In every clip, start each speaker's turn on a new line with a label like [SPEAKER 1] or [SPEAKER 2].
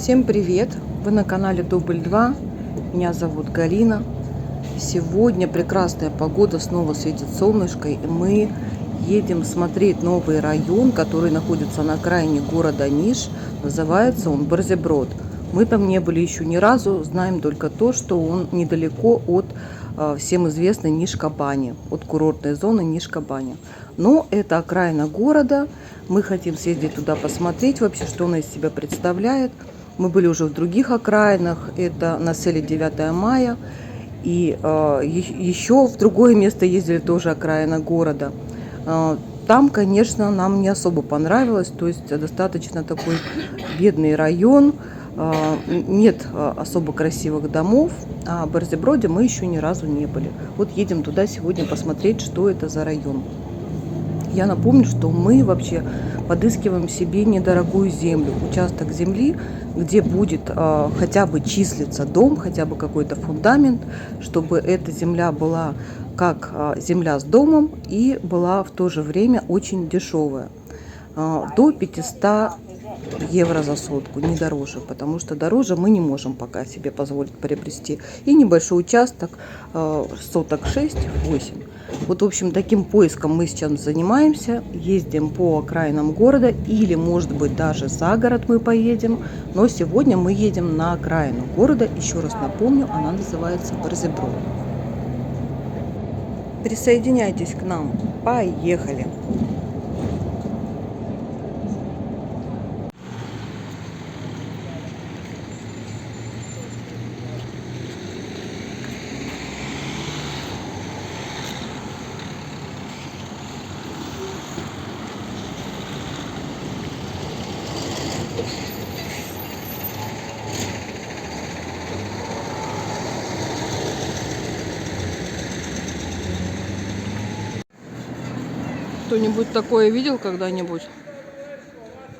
[SPEAKER 1] Всем привет! Вы на канале Дубль 2. Меня зовут Галина. Сегодня прекрасная погода, снова светит солнышко, и мы едем смотреть новый район, который находится на окраине города Ниш. Называется он Борзеброд. Мы там не были еще ни разу, знаем только то, что он недалеко от всем известной Ниш-Кабани, от курортной зоны Ниш-Кабани. Но это окраина города. Мы хотим съездить туда посмотреть вообще, что она из себя представляет. Мы были уже в других окраинах, это на селе 9 мая, и еще в другое место ездили, тоже окраина города. Там, конечно, нам не особо понравилось, то есть достаточно такой бедный район, нет особо красивых домов, а в Борзеброде мы еще ни разу не были. Вот едем туда сегодня посмотреть, что это за район. Я напомню, что мы вообще подыскиваем себе недорогую землю, участок земли, где будет хотя бы числиться дом, хотя бы какой-то фундамент, чтобы эта земля была как земля с домом и была в то же время очень дешевая. До 500 евро за сотку, не дороже, потому что дороже мы не можем пока себе позволить приобрести. И небольшой участок, соток 6-8. Вот, в общем, таким поиском мы сейчас занимаемся, ездим по окраинам города, или, может быть, даже за город мы поедем, но сегодня мы едем на окраину города, еще раз напомню, она называется Борзеброд. Присоединяйтесь к нам, поехали! Кто-нибудь такое видел когда-нибудь?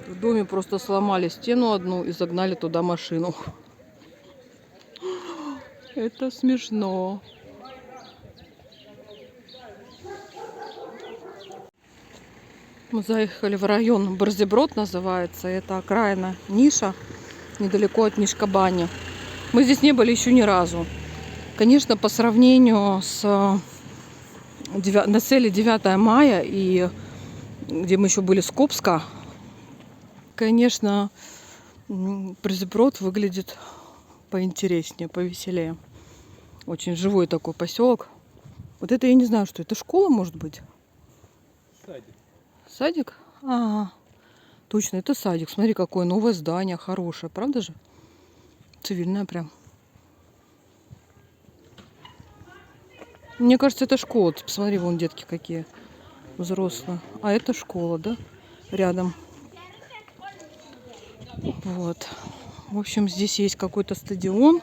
[SPEAKER 1] В доме просто сломали стену одну и загнали туда машину. Это смешно. Мы заехали в район Борзеброд, называется. Это окраина Ниша, недалеко от Ниш-Кабани. Мы здесь не были еще ни разу. Конечно, по сравнению с на селе 9 мая, и где мы еще были, Скопска, конечно, Борзеброд выглядит поинтереснее, повеселее. Очень живой такой поселок. Вот это я не знаю, что это, школа, может быть?
[SPEAKER 2] Садик.
[SPEAKER 1] Садик? Ага, точно, это садик. Смотри, какое новое здание, хорошее, правда же? Цивильное прям. Мне кажется, это школа. Ты посмотри, вон детки какие взрослые. А это школа, да? Рядом. Вот. В общем, здесь есть какой-то стадион.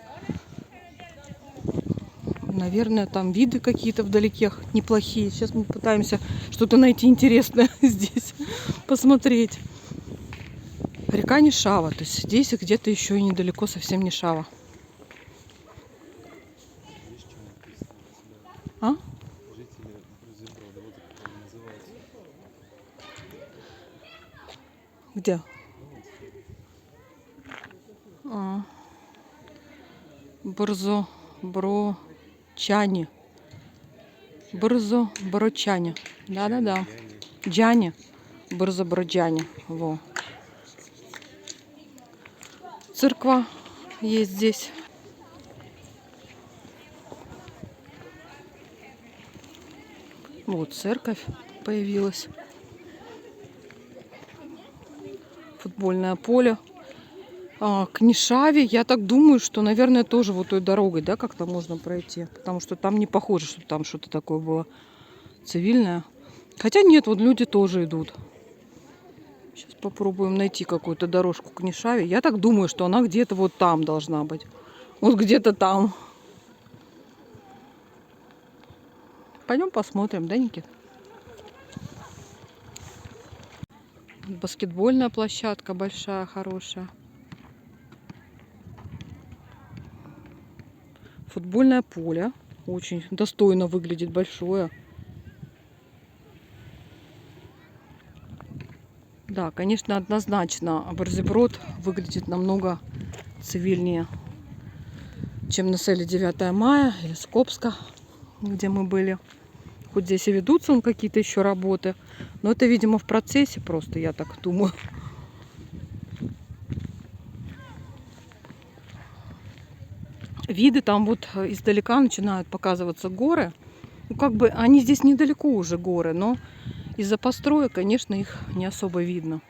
[SPEAKER 1] Наверное, там виды какие-то вдалеке неплохие. Сейчас мы пытаемся что-то найти интересное здесь, посмотреть. Река Нишава. То есть здесь где-то еще и недалеко совсем Нишава. А? Где? Борзоброчане. Борзоброчане. Да-да-да. Джане. Борзоброджане. Во. Церква есть здесь. Вот церковь появилась. Футбольное поле. К Нишаве, я так думаю, что, наверное, тоже вот той дорогой, да, как-то можно пройти. Потому что там не похоже, что там что-то такое было цивильное. Хотя нет, вот люди тоже идут. Сейчас попробуем найти какую-то дорожку к Нишаве. Я так думаю, что она где-то вот там должна быть. Вот где-то там. Пойдем посмотрим, да, Никит? Баскетбольная площадка большая, хорошая. Футбольное поле. Очень достойно выглядит, большое. Да, конечно, однозначно Борзеброд выглядит намного цивильнее, чем на селе 9 мая или Скопска, где мы были. Хоть здесь и ведутся какие-то еще работы, но это, видимо, в процессе просто, я так думаю. Виды там вот издалека начинают показываться горы. Ну, как бы они здесь недалеко уже горы, но из-за построек, конечно, их не особо видно.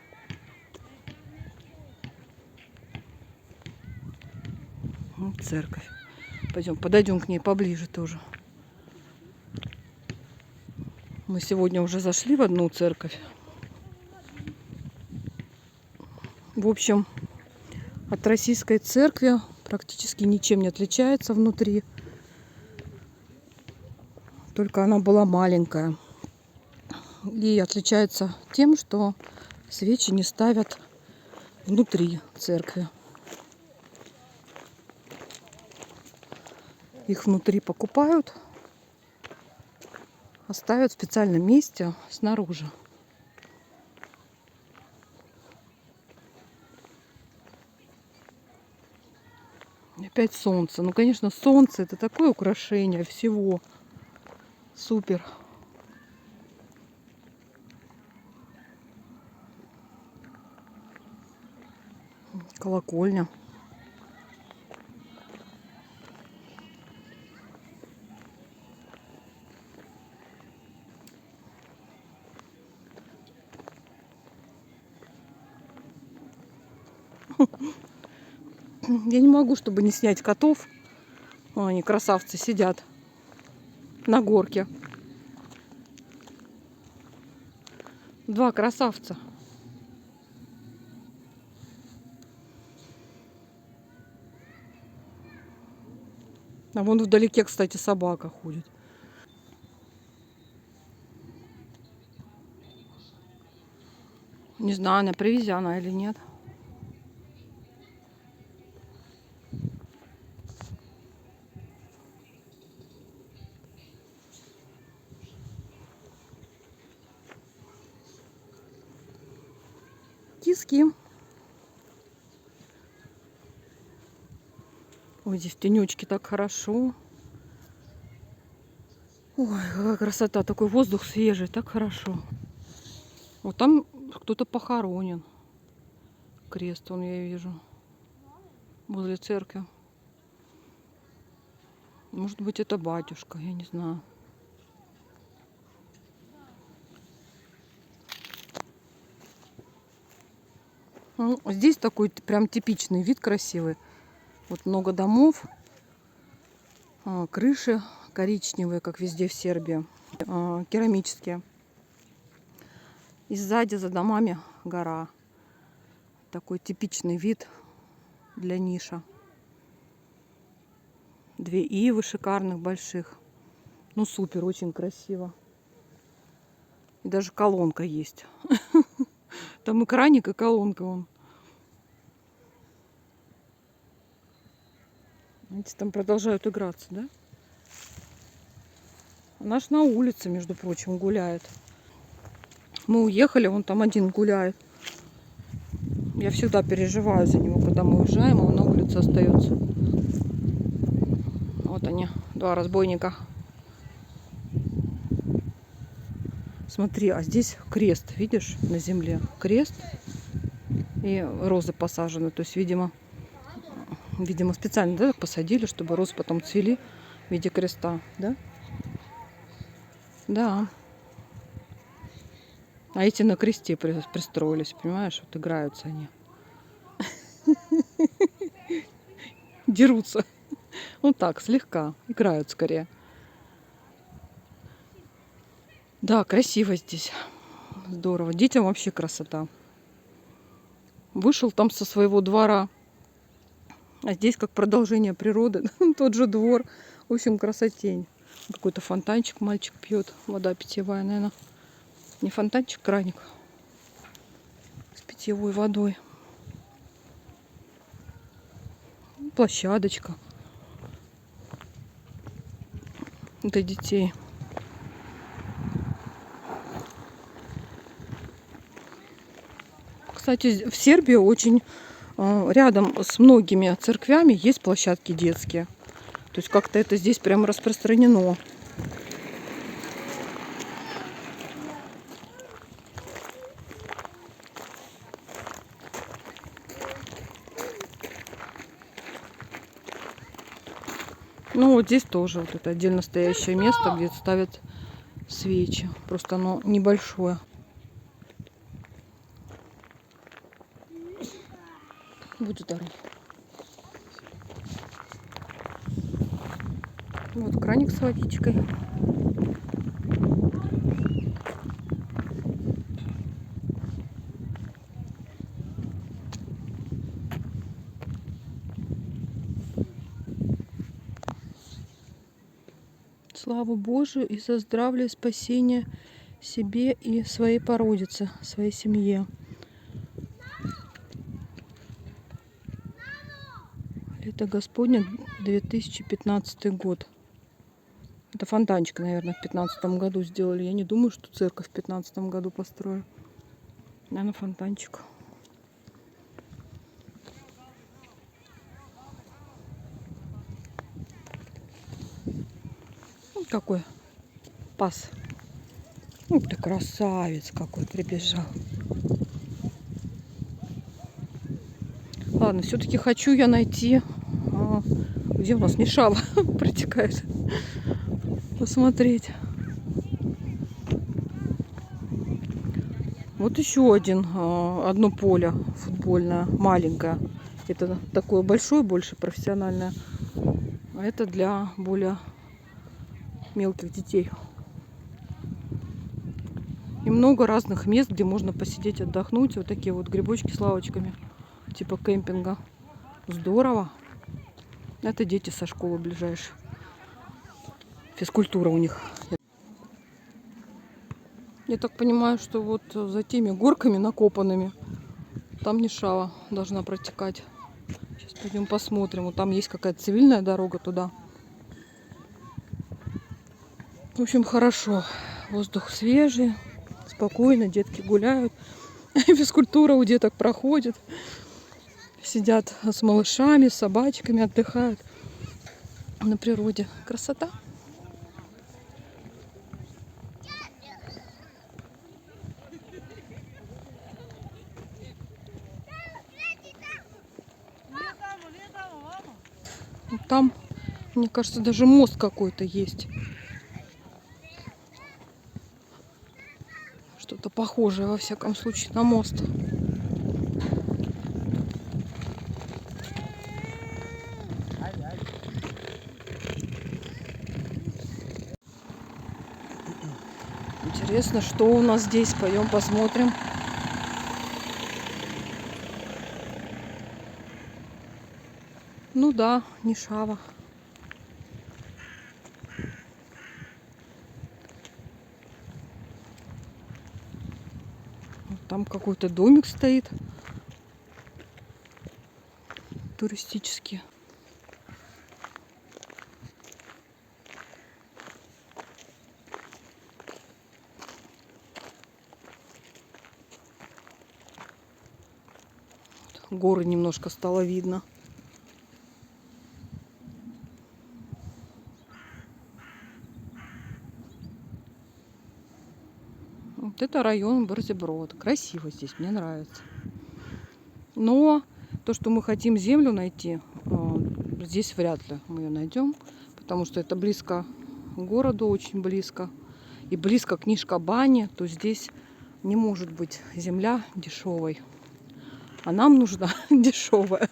[SPEAKER 1] Вот церковь. Пойдем, подойдем к ней поближе тоже. Мы сегодня уже зашли в одну церковь. В общем, от российской церкви практически ничем не отличается внутри. Только она была маленькая. И отличается тем, что свечи не ставят внутри церкви. Их внутри покупают, а ставят в специальном месте снаружи. И опять солнце. Ну, конечно, солнце — это такое украшение всего. Супер. Колокольня. Я не могу, чтобы не снять котов. О, они красавцы сидят на горке. Два красавца. А вон вдалеке, кстати, собака ходит. Не знаю, она привезена или нет. Киски. Ой, здесь в тенечке так хорошо. Ой, какая красота. Такой воздух свежий, так хорошо. Вот там кто-то похоронен. Крест он, я вижу. Возле церкви. Может быть, это батюшка, я не знаю. Ну, здесь такой прям типичный вид красивый. Вот много домов. Крыши коричневые, как везде в Сербии. Керамические. И сзади за домами гора. Такой типичный вид для ниша. Две ивы шикарных, больших. Ну, супер, очень красиво. И даже колонка есть. Там и краник, и колонка вон. Видите, там продолжают играться, да? Наш на улице, между прочим, гуляет. Мы уехали, он там один гуляет. Я всегда переживаю за него, когда мы уезжаем, а он на улице остается. Вот они, два разбойника. Смотри, а здесь крест, видишь, на земле. Крест и розы посажены. То есть, видимо, специально, да, так посадили, чтобы розы потом цвели в виде креста, да? Да. А эти на кресте пристроились, понимаешь? Вот играются они. Дерутся. Вот так, слегка. Играют скорее. Да, красиво здесь. Здорово. Детям вообще красота. Вышел там со своего двора. А здесь как продолжение природы. Тот же двор. В общем, красотень. Какой-то фонтанчик мальчик пьет. Вода питьевая, наверное. Не фонтанчик, краник. С питьевой водой. Площадочка. Для детей. Кстати, в Сербии очень рядом с многими церквями есть площадки детские. То есть как-то это здесь прям распространено. Ну вот здесь тоже вот это отдельно стоящее место, где ставят свечи. Просто оно небольшое. Будь здоров. Вот краник с водичкой. Славу Божию и за здравие и спасение себе и своей породице, своей семье. Лето Господне, 2015 год. Это фонтанчик, наверное, в 2015 году сделали. Я не думаю, что церковь в 2015 году построили. Наверное, фонтанчик. Вот какой пас. Ну ты красавец какой прибежал. Ладно, все-таки хочу я найти, где у нас Нишава протекает. Посмотреть. Вот еще одно поле футбольное, маленькое. Это такое большое, больше профессиональное. А это для более мелких детей. И много разных мест, где можно посидеть, отдохнуть. Вот такие вот грибочки с лавочками. Типа кемпинга. Здорово. Это дети со школы ближайшие. Физкультура у них. Я так понимаю, что вот за теми горками накопанными там Нишава должна протекать. Сейчас пойдем посмотрим. Вот там есть какая-то цивильная дорога туда. В общем, хорошо. Воздух свежий, спокойно, детки гуляют. Физкультура у деток проходит. Сидят с малышами, с собачками, отдыхают на природе. Красота. Там, мне кажется, даже мост какой-то есть. Что-то похожее, во всяком случае, на мост. Интересно, что у нас здесь. Пойдем посмотрим. Ну да, Нишава. Там какой-то домик стоит. Туристический. Горы немножко стало видно. Вот это район Борзеброд. Красиво здесь, мне нравится. Но то, что мы хотим землю найти, здесь вряд ли мы ее найдем. Потому что это близко к городу, очень близко. И близко к Нишкобане. То здесь не может быть земля дешевой. А нам нужна дешевая.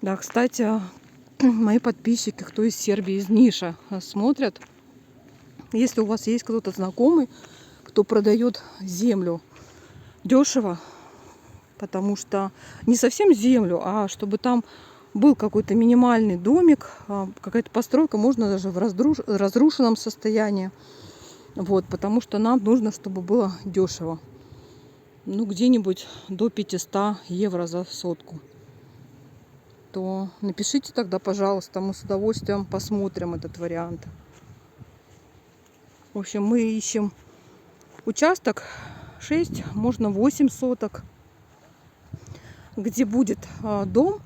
[SPEAKER 1] Да, кстати, мои подписчики, кто из Сербии, из Ниша смотрят. Если у вас есть кто-то знакомый, кто продает землю дешево, потому что не совсем землю, а чтобы там был какой-то минимальный домик, какая-то постройка, можно даже в разрушенном состоянии. Вот, потому что нам нужно, чтобы было дешево. Ну, где-нибудь до 500 евро за сотку. То напишите тогда, пожалуйста, мы с удовольствием посмотрим этот вариант. В общем, мы ищем участок 6, можно 8 соток, где будет дом,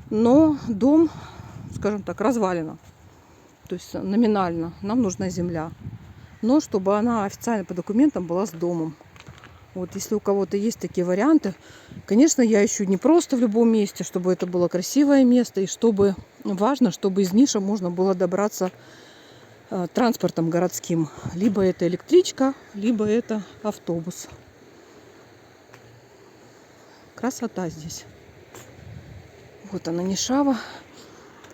[SPEAKER 1] но дом, скажем так, развалина. То есть номинально нам нужна земля, но чтобы она официально по документам была с домом. Вот если у кого-то есть такие варианты, конечно, я ищу не просто в любом месте, чтобы это было красивое место, и чтобы важно, чтобы из Ниша можно было добраться транспортом городским. Либо это электричка, либо это автобус. Красота здесь. Вот она, Нишава.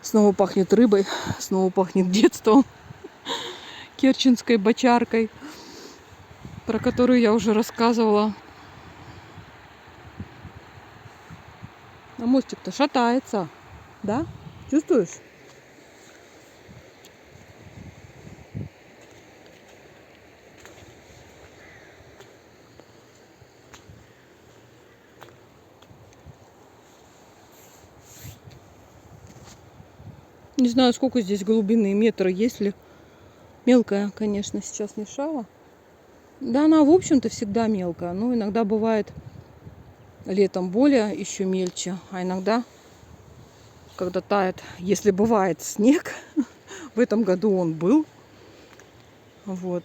[SPEAKER 1] Снова пахнет рыбой, снова пахнет детством. Керченской бочаркой, про которую я уже рассказывала. А мостик-то шатается, да? Чувствуешь? Не знаю, сколько здесь глубины, метра, есть ли. Мелкая, конечно, сейчас Нишава. Да, она, в общем-то, всегда мелкая. Но иногда бывает летом более еще мельче. А иногда, когда тает, если бывает снег, в этом году он был, вот,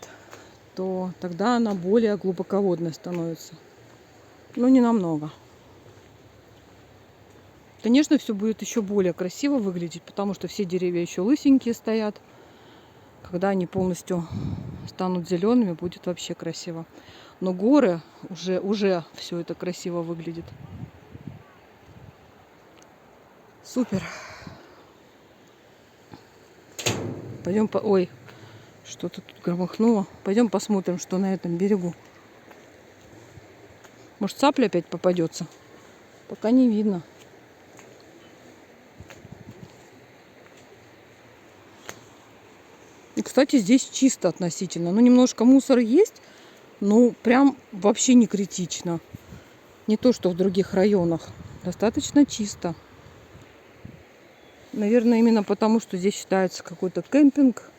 [SPEAKER 1] то тогда она более глубоководной становится. Но не намного. Конечно, все будет еще более красиво выглядеть, потому что все деревья еще лысенькие стоят. Когда они полностью станут зелеными, будет вообще красиво. Но горы уже все это красиво выглядит. Супер. Пойдем по... Ой, что-то тут громыхнуло. Пойдем посмотрим, что на этом берегу. Может, цапля опять попадется? Пока не видно. И, кстати, здесь чисто относительно. Ну, немножко мусор есть, но прям вообще не критично. Не то, что в других районах. Достаточно чисто. Наверное, именно потому, что здесь считается какой-то кемпинг.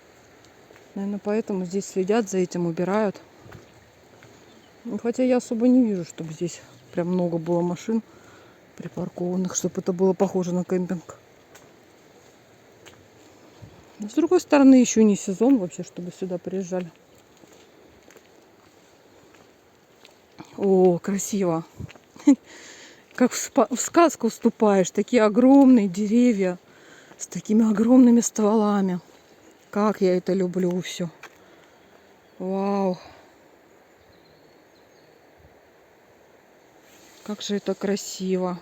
[SPEAKER 1] Наверное, поэтому здесь следят за этим, убирают. Ну, хотя я особо не вижу, чтобы здесь прям много было машин припаркованных, чтобы это было похоже на кемпинг. Но, с другой стороны, еще не сезон вообще, чтобы сюда приезжали. О, красиво. Как в сказку вступаешь. Такие огромные деревья с такими огромными стволами. Как я это люблю все. Вау. Как же это красиво.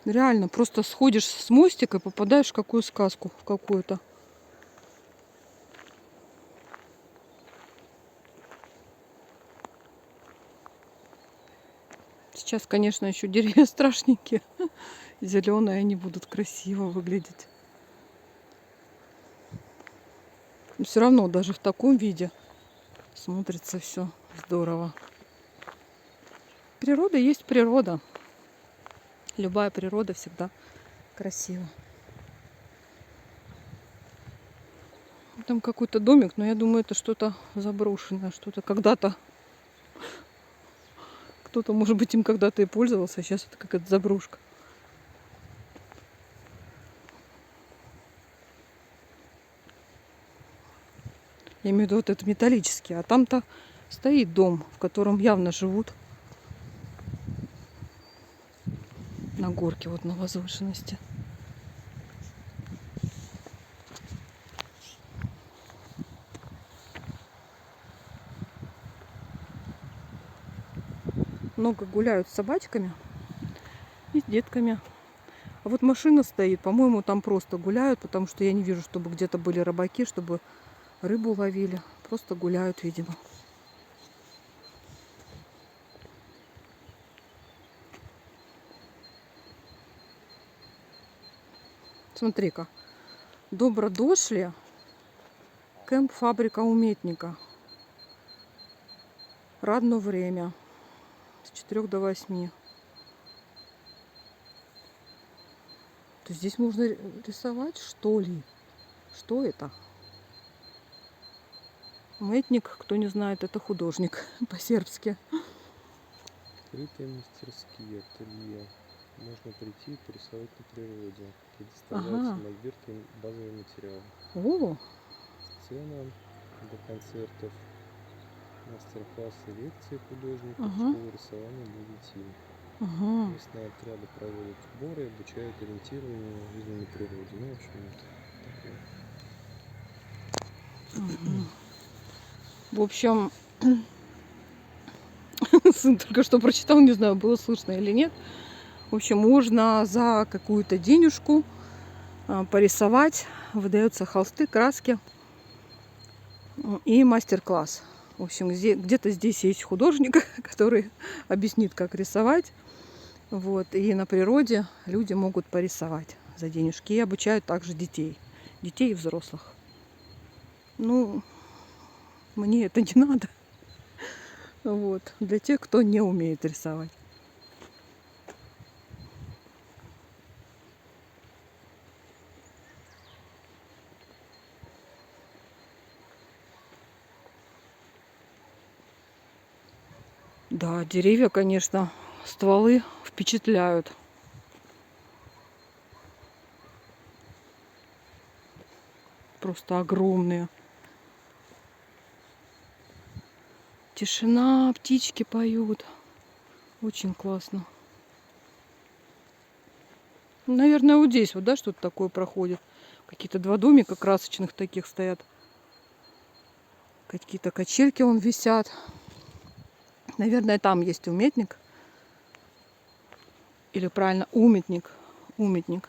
[SPEAKER 1] Реально, просто сходишь с мостика и попадаешь в какую сказку, в какую-то. Сейчас, конечно, еще деревья страшненькие. Зеленые, они будут красиво выглядеть. Но все равно, даже в таком виде смотрится все здорово. Природа есть природа. Любая природа всегда красива. Там какой-то домик, но я думаю, это что-то заброшенное, что-то когда-то. Кто-то, может быть, им когда-то и пользовался, а сейчас это какая-то заброшка. Я имею в виду, вот это металлический, а там-то стоит дом, в котором явно живут. На горке, вот на возвышенности. Много гуляют с собачками и с детками. А вот машина стоит, по-моему, там просто гуляют, потому что я не вижу, чтобы где-то были рыбаки, чтобы рыбу ловили. Просто гуляют, видимо. Смотри-ка. Добродошле. Кемп фабрика уметника. Радно время. С 4 до 8. То здесь можно рисовать, что ли? Что это? Мэтник, кто не знает, это художник по-сербски.
[SPEAKER 2] Открытые мастерские, ателье. Можно прийти и порисовать на природе. Предоставляются
[SPEAKER 1] Ага.
[SPEAKER 2] мольберты и базовые материалы.
[SPEAKER 1] О,
[SPEAKER 2] Сцена для концертов, мастер-классы, лекции художников,
[SPEAKER 1] ага,
[SPEAKER 2] школа рисования для детей.
[SPEAKER 1] ага.
[SPEAKER 2] Местные отряды проводят сборы, обучают ориентированию жизни на природе. Ну, в общем, такое.
[SPEAKER 1] В общем, сын только что прочитал, не знаю, было слышно или нет. В общем, можно за какую-то денежку порисовать. Выдаются холсты, краски и мастер-класс. В общем, где-то здесь есть художник, который объяснит, как рисовать. Вот. И на природе люди могут порисовать за денежки. И обучают также детей. Детей и взрослых. Ну, мне это не надо. Вот. Для тех, кто не умеет рисовать. Да, деревья, конечно, стволы впечатляют. Просто огромные. Тишина, птички поют. Очень классно. Наверное, вот здесь вот, да, что-то такое проходит. Какие-то два домика красочных таких стоят. Какие-то качельки вон висят. Наверное, там есть уметник. Или правильно, уметник. Уметник.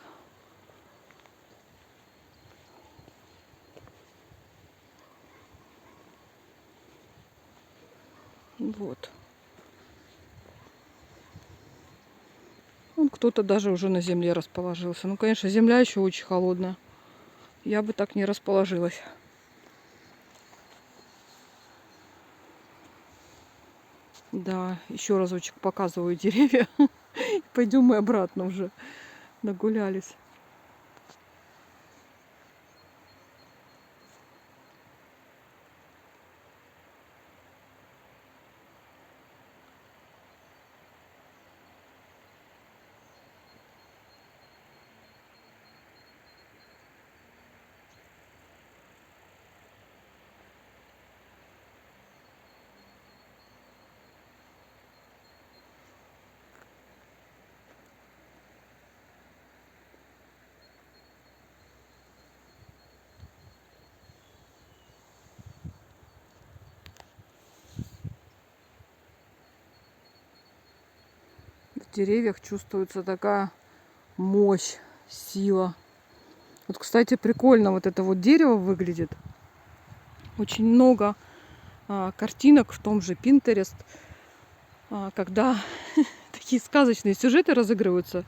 [SPEAKER 1] Вот. Вон кто-то даже уже на земле расположился. Ну, конечно, земля еще очень холодная. Я бы так не расположилась. Да, еще разочек показываю деревья. Пойдем мы обратно уже. Нагулялись. В деревьях чувствуется такая мощь, сила. Вот, кстати, прикольно вот это вот дерево выглядит. Очень много картинок в том же Pinterest, когда такие сказочные сюжеты разыгрываются,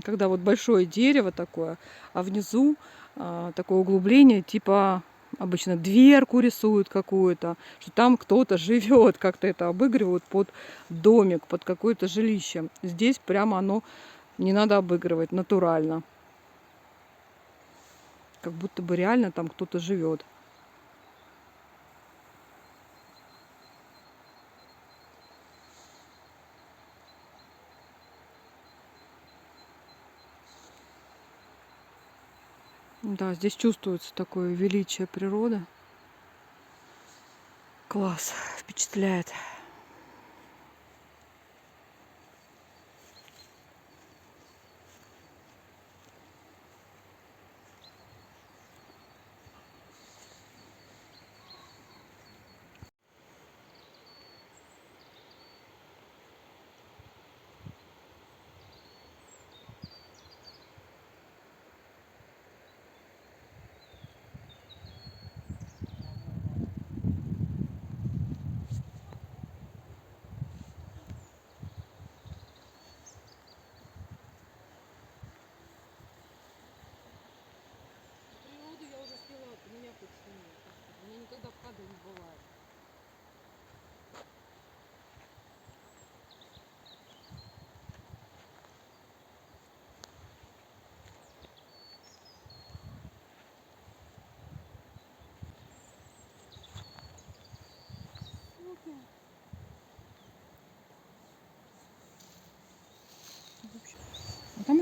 [SPEAKER 1] когда вот большое дерево такое, а внизу такое углубление, типа обычно дверку рисуют какую-то, что там кто-то живет, как-то это обыгрывают под домик, под какое-то жилище. Здесь прямо оно не надо обыгрывать, натурально. Как будто бы реально там кто-то живет. Да, здесь чувствуется такое величие природы. Класс, впечатляет.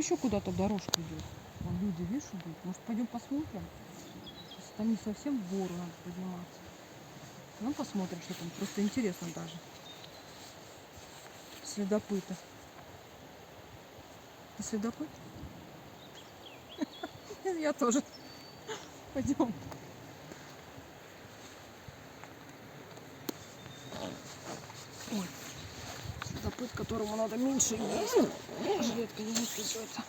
[SPEAKER 1] еще куда-то дорожка идет. Вон люди, видишь, идут. Может, пойдем посмотрим? Если там не совсем в гору надо подниматься. Ну, посмотрим, что там. Просто интересно даже. Следопыты. Ты следопыт? Я тоже. Пойдем. Ой. Следопыт, которому надо меньше есть. Жилетка не вписывается.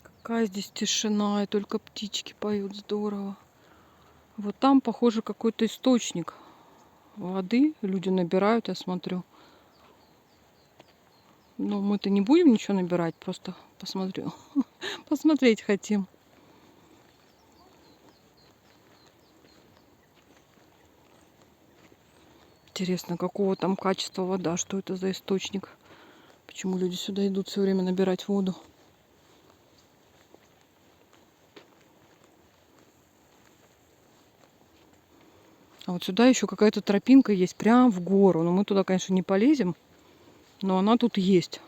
[SPEAKER 1] Какая здесь тишина, и только птички поют здорово. Вот там, похоже, какой-то источник воды. Люди набирают, я смотрю. Но мы-то не будем ничего набирать, просто посмотрю. Посмотреть хотим. Интересно, какого там качества вода, что это за источник? Почему люди сюда идут все время набирать воду? А вот сюда еще какая-то тропинка есть, прям в гору. Но мы туда, конечно, не полезем, но она тут есть.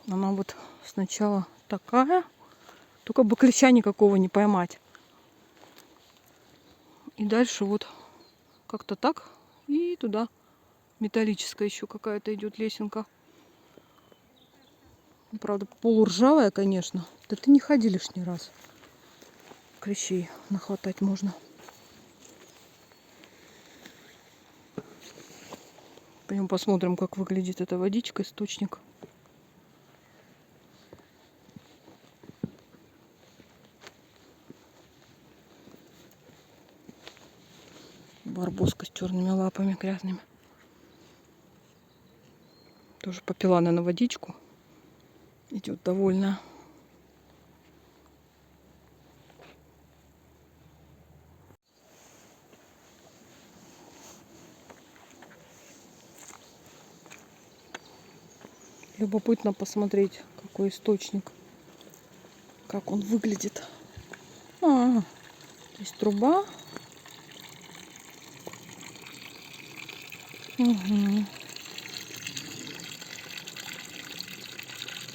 [SPEAKER 1] Она вот сначала такая, только бы клеща никакого не поймать. И дальше вот как-то так. И туда металлическая еще какая-то идет лесенка. Правда, полуржавая, конечно. Да ты не ходи лишний раз. Клещей нахватать можно. Пойдем посмотрим, как выглядит эта водичка, источник. Барбоска с черными лапами грязными. Тоже попила она на водичку. Идет довольно. Любопытно посмотреть, какой источник. Как он выглядит. Здесь труба. Угу.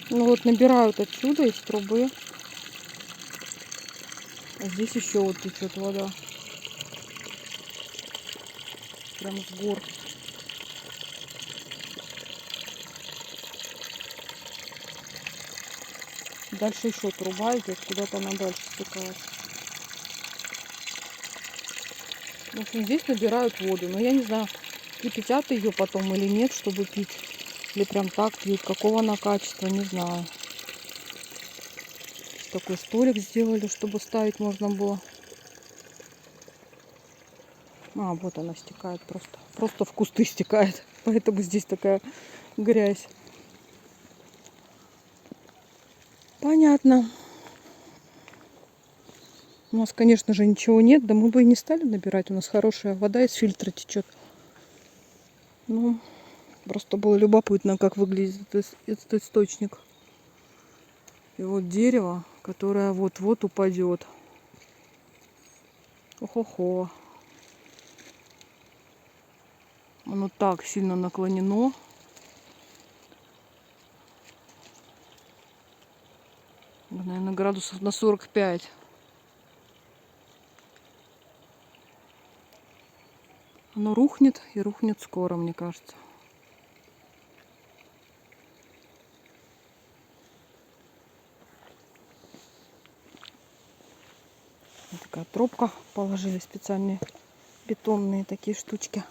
[SPEAKER 1] Ну вот набирают отсюда из трубы. А здесь еще вот течет вода. Прям с гор. Дальше еще труба идет, куда-то она дальше стекает. В общем, здесь набирают воду. Но я не знаю, кипятят ее потом или нет, чтобы пить. Или прям так пьют. Какого она качества, не знаю. Такой столик сделали, чтобы ставить можно было. А, вот она стекает просто. Просто в кусты стекает. Поэтому здесь такая грязь. Понятно. У нас, конечно же, ничего нет. Да мы бы и не стали набирать. У нас хорошая вода из фильтра течет. Ну, просто было любопытно, как выглядит этот источник. И вот дерево, которое вот-вот упадет. Охо-хо. Оно так сильно наклонено. Наверное, градусов на 45. Оно рухнет и рухнет скоро, мне кажется. Вот такая тропка. Положили специальные бетонные такие штучки.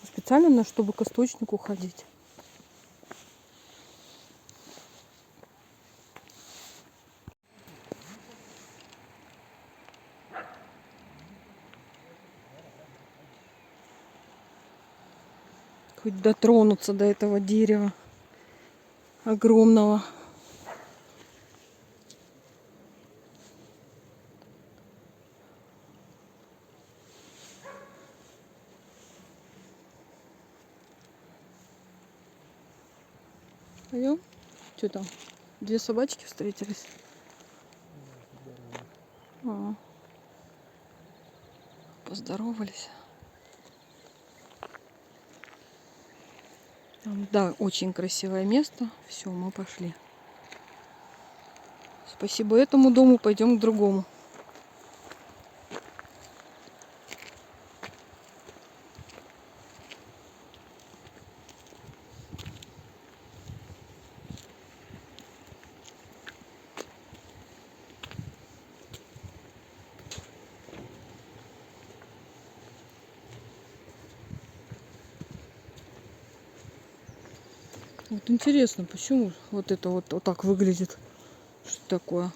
[SPEAKER 1] Специально, чтобы к источнику ходить. Хоть дотронуться до этого дерева огромного. Пойдем? Что там? Две собачки встретились. А. Поздоровались. Там, да, очень красивое место. Все, мы пошли. Спасибо этому дому, пойдем к другому. Вот интересно, почему вот это вот так выглядит? Что такое?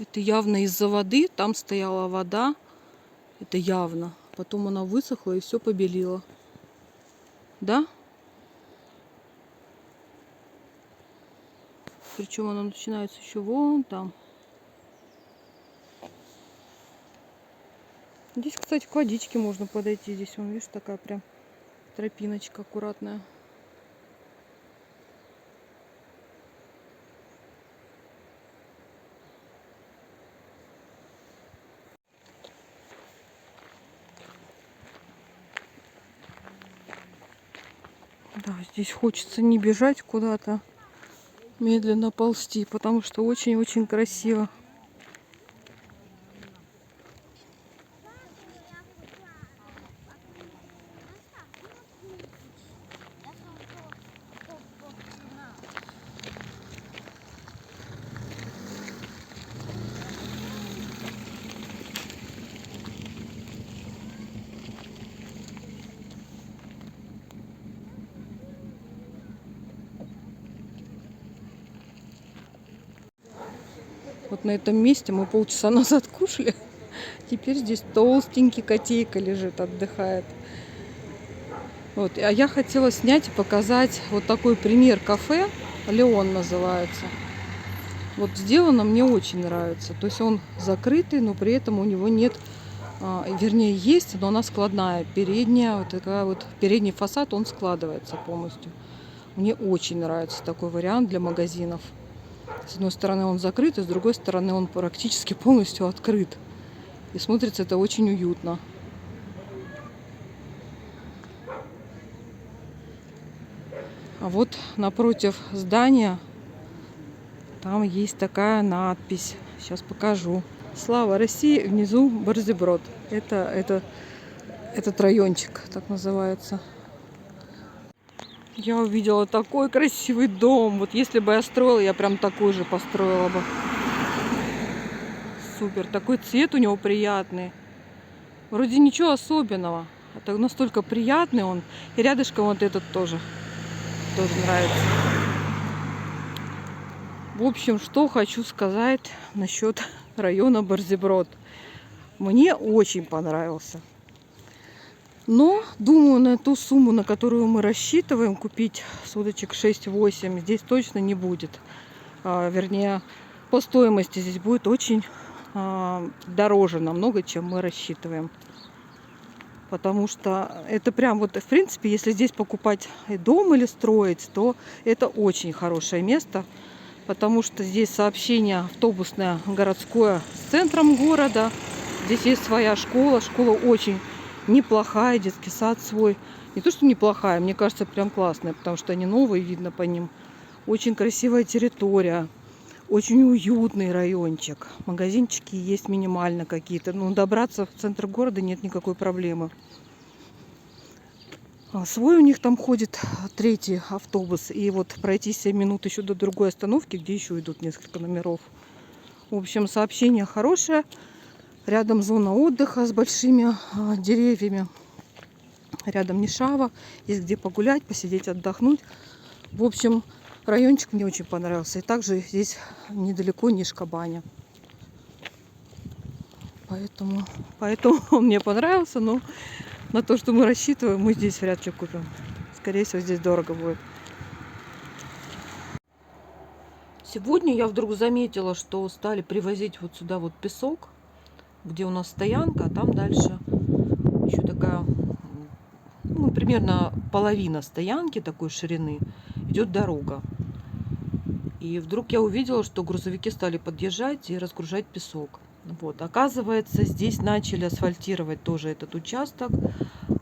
[SPEAKER 1] Это явно из-за воды. Там стояла вода. Это явно. Потом она высохла и все побелило. Да? Причем она начинается еще вон там. Здесь, кстати, к водичке можно подойти. Здесь, вон, видишь, такая прям тропиночка аккуратная. Да, здесь хочется не бежать куда-то, медленно ползти, потому что очень-очень красиво. Вот на этом месте мы полчаса назад кушали. Теперь здесь толстенький котейка лежит, отдыхает. Вот. А я хотела снять и показать вот такой пример кафе. Леон называется. Вот сделано мне очень нравится. То есть он закрытый, но при этом у него нет, вернее есть, но она складная. Передняя, вот такая вот, передний фасад, он складывается полностью. Мне очень нравится такой вариант для магазинов. С одной стороны он закрыт, и с другой стороны он практически полностью открыт. И смотрится это очень уютно. А вот напротив здания там есть такая надпись. Сейчас покажу. Слава России, внизу Борзеброд. Этот райончик так называется. Я увидела такой красивый дом. Вот если бы я строила, я прям такой же построила бы. Супер. Такой цвет у него приятный. Вроде ничего особенного. Это настолько приятный он. И рядышком вот этот тоже нравится. В общем, что хочу сказать насчет района Борзеброд. Мне очень понравился. Но, думаю, на ту сумму, на которую мы рассчитываем купить суточек 6-8, здесь точно не будет. Вернее, по стоимости здесь будет очень дороже намного, чем мы рассчитываем. Потому что это прям вот, в принципе, если здесь покупать дом или строить, то это очень хорошее место. Потому что здесь сообщение автобусное городское с центром города. Здесь есть своя школа. Школа очень неплохая, детский сад свой. Не то, что неплохая, мне кажется, прям классная, потому что они новые, видно по ним. Очень красивая территория. Очень уютный райончик. Магазинчики есть минимально какие-то. Но добраться в центр города нет никакой проблемы. Свой у них там ходит 3-й автобус. И вот пройти 7 минут еще до другой остановки, где еще идут несколько номеров. В общем, сообщение хорошее. Рядом зона отдыха с большими деревьями. Рядом Нишава. Есть где погулять, посидеть, отдохнуть. В общем, райончик мне очень понравился. И также здесь недалеко Нишка-баня. Поэтому он мне понравился. Но на то, что мы рассчитываем, мы здесь вряд ли купим. Скорее всего, здесь дорого будет. Сегодня я вдруг заметила, что стали привозить вот сюда вот песок, где у нас стоянка, а там дальше еще такая, ну, примерно половина стоянки такой ширины, идет дорога. И вдруг я увидела, что грузовики стали подъезжать и разгружать песок. Вот, оказывается, здесь начали асфальтировать тоже этот участок,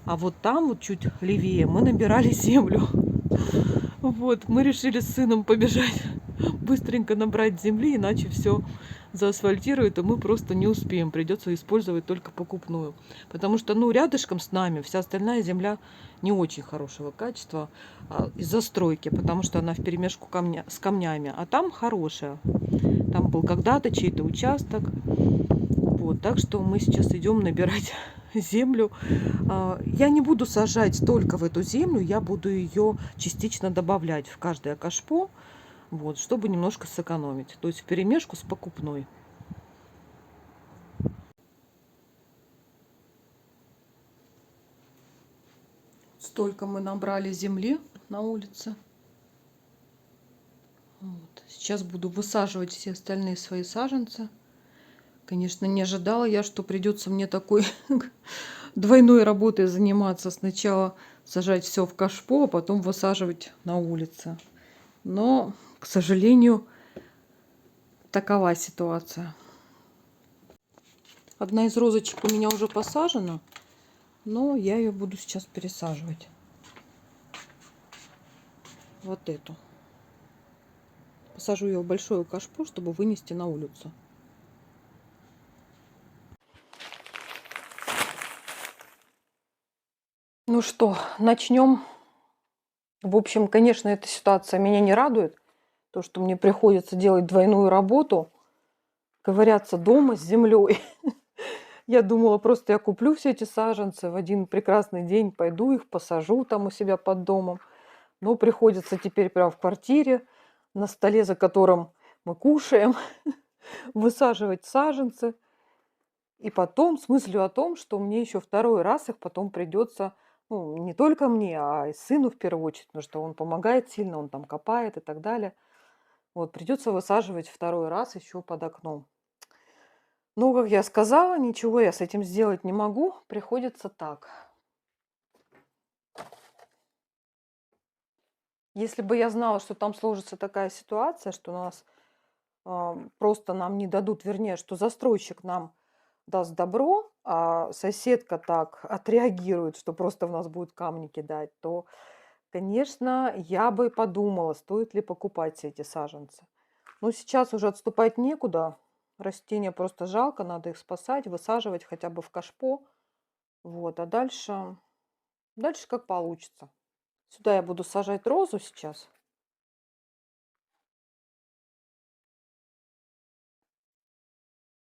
[SPEAKER 1] а вот там, вот чуть левее, мы набирали землю. Вот, мы решили с сыном побежать, быстренько набрать земли, иначе все заасфальтируют, и мы просто не успеем. Придется использовать только покупную. Потому что, ну, рядышком с нами вся остальная земля не очень хорошего качества из-за стройки, потому что она вперемешку с камнями. А там хорошая. Там был когда-то чей-то участок. Вот, так что мы сейчас идем набирать землю. Я не буду сажать только в эту землю, я буду ее частично добавлять в каждое кашпо, вот, чтобы немножко сэкономить. То есть вперемешку с покупной. Столько мы набрали земли на улице. Вот. Сейчас буду высаживать все остальные свои саженцы. Конечно, не ожидала я, что придется мне такой двойной работой заниматься. Сначала сажать все в кашпо, а потом высаживать на улице. Но, к сожалению, такова ситуация. Одна из розочек у меня уже посажена, но я ее буду сейчас пересаживать. Вот эту. Посажу ее в большое кашпо, чтобы вынести на улицу. Ну что, начнем. В общем, конечно, эта ситуация меня не радует. То, что мне приходится делать двойную работу, ковыряться дома с землей. Я думала, просто я куплю все эти саженцы в один прекрасный день, пойду их посажу там у себя под домом. Но приходится теперь прямо в квартире, на столе, за которым мы кушаем, высаживать саженцы. И потом с мыслью о том, что мне еще второй раз их потом придется, ну, не только мне, а и сыну в первую очередь, потому что он помогает сильно, он там копает и так далее. Вот, придется высаживать второй раз еще под окном. Ну, как я сказала, ничего я с этим сделать не могу, приходится так. Если бы я знала, что там сложится такая ситуация, что нас просто нам не дадут, вернее, что застройщик нам даст добро, а соседка так отреагирует, что просто в нас будет камни кидать, то, конечно, я бы подумала, стоит ли покупать все эти саженцы. Но сейчас уже отступать некуда. Растения просто жалко, надо их спасать, высаживать хотя бы в кашпо. Вот, а дальше как получится. Сюда я буду сажать розу сейчас.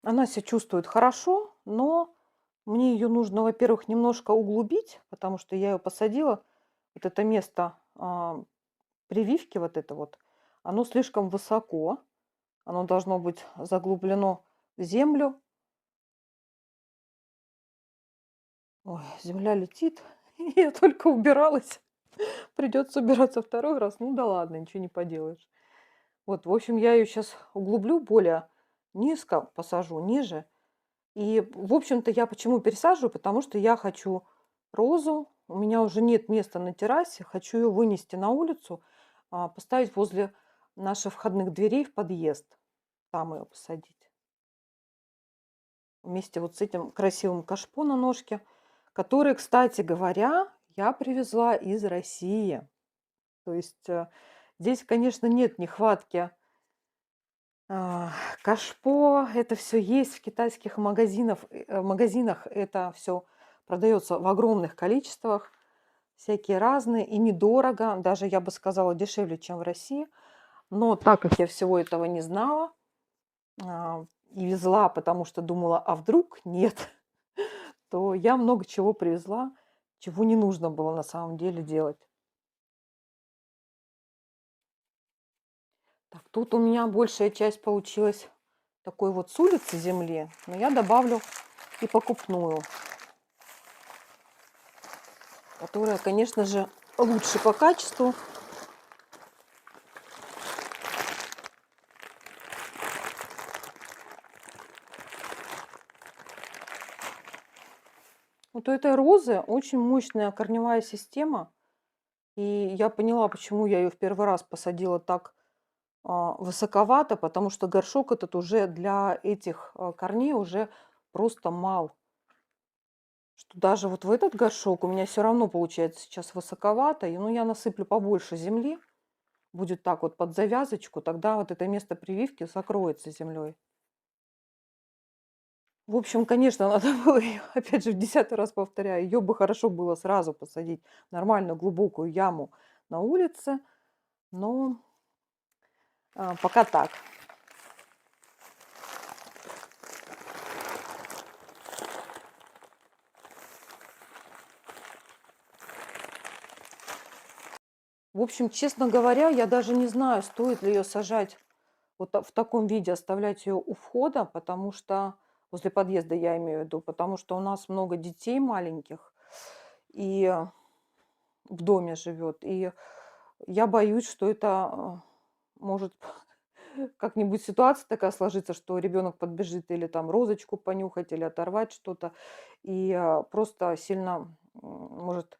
[SPEAKER 1] Она себя чувствует хорошо, но мне ее нужно, во-первых, немножко углубить, потому что я ее посадила. Вот это место прививки, вот это вот, оно слишком высоко. Оно должно быть заглублено в землю. Ой, земля летит. Я только убиралась. Придется убираться второй раз. Ну да ладно, ничего не поделаешь. Вот, в общем, я ее сейчас углублю более низко, посажу ниже. И, в общем-то, я почему пересаживаю? Потому что я хочу розу. У меня уже нет места на террасе. Хочу ее вынести на улицу, поставить возле наших входных дверей в подъезд. Там ее посадить. Вместе вот с этим красивым кашпо на ножке, который, кстати говоря, я привезла из России. То есть здесь, конечно, нет нехватки кашпо. Это все есть в китайских магазинах. Это все продается в огромных количествах, всякие разные и недорого. Даже, я бы сказала, дешевле, чем в России. Но так как я всего этого не знала и везла, потому что думала, а вдруг нет, то я много чего привезла, чего не нужно было на самом деле делать. Так, тут у меня большая часть получилась такой вот с улицы земли, но я добавлю и покупную, которая, конечно же, лучше по качеству. Вот у этой розы очень мощная корневая система, и я поняла, почему я ее в первый раз посадила так высоковато, потому что горшок этот уже для этих корней уже просто мал. Что даже вот в этот горшок у меня все равно получается сейчас высоковато. И, ну, я насыплю побольше земли. Будет так вот под завязочку, тогда вот это место прививки закроется землей. В общем, конечно, надо было её, опять же, в 10-й раз повторяю, ее бы хорошо было сразу посадить в нормальную глубокую яму на улице, но пока так. В общем, честно говоря, я даже не знаю, стоит ли ее сажать вот в таком виде, оставлять ее у входа, потому что возле подъезда я имею в виду, потому что у нас много детей маленьких и в доме живет, и я боюсь, что это может как-нибудь ситуация такая сложится, что ребенок подбежит или там розочку понюхать, или оторвать что-то, и просто сильно может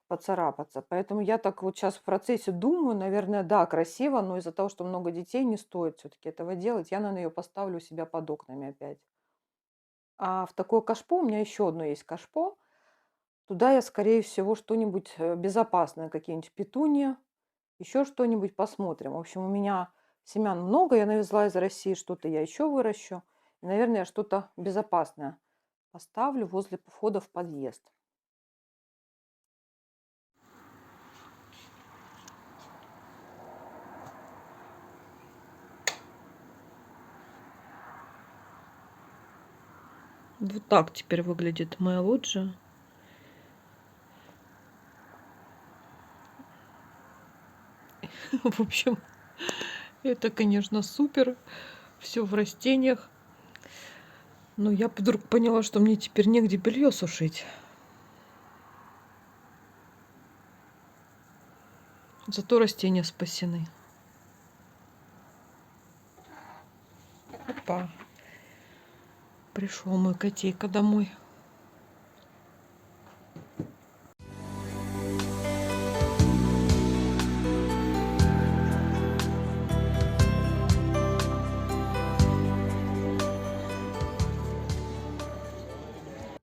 [SPEAKER 1] поцарапаться. Поэтому я так вот сейчас в процессе думаю, наверное, да, красиво, но из-за того, что много детей, не стоит все-таки этого делать. Я, наверное, ее поставлю у себя под окнами опять. А в такое кашпо, у меня еще одно есть кашпо, туда я, скорее всего, что-нибудь безопасное, какие-нибудь петуньи, еще что-нибудь посмотрим. В общем, у меня семян много, я навезла из России, что-то я еще выращу. И, наверное, я что-то безопасное поставлю возле входа в подъезд. Вот так теперь выглядит моя лоджия. В общем, это, конечно, супер. Все в растениях. Но я вдруг поняла, что мне теперь негде белье сушить. Зато растения спасены. Опа. Пришел мой котейка домой.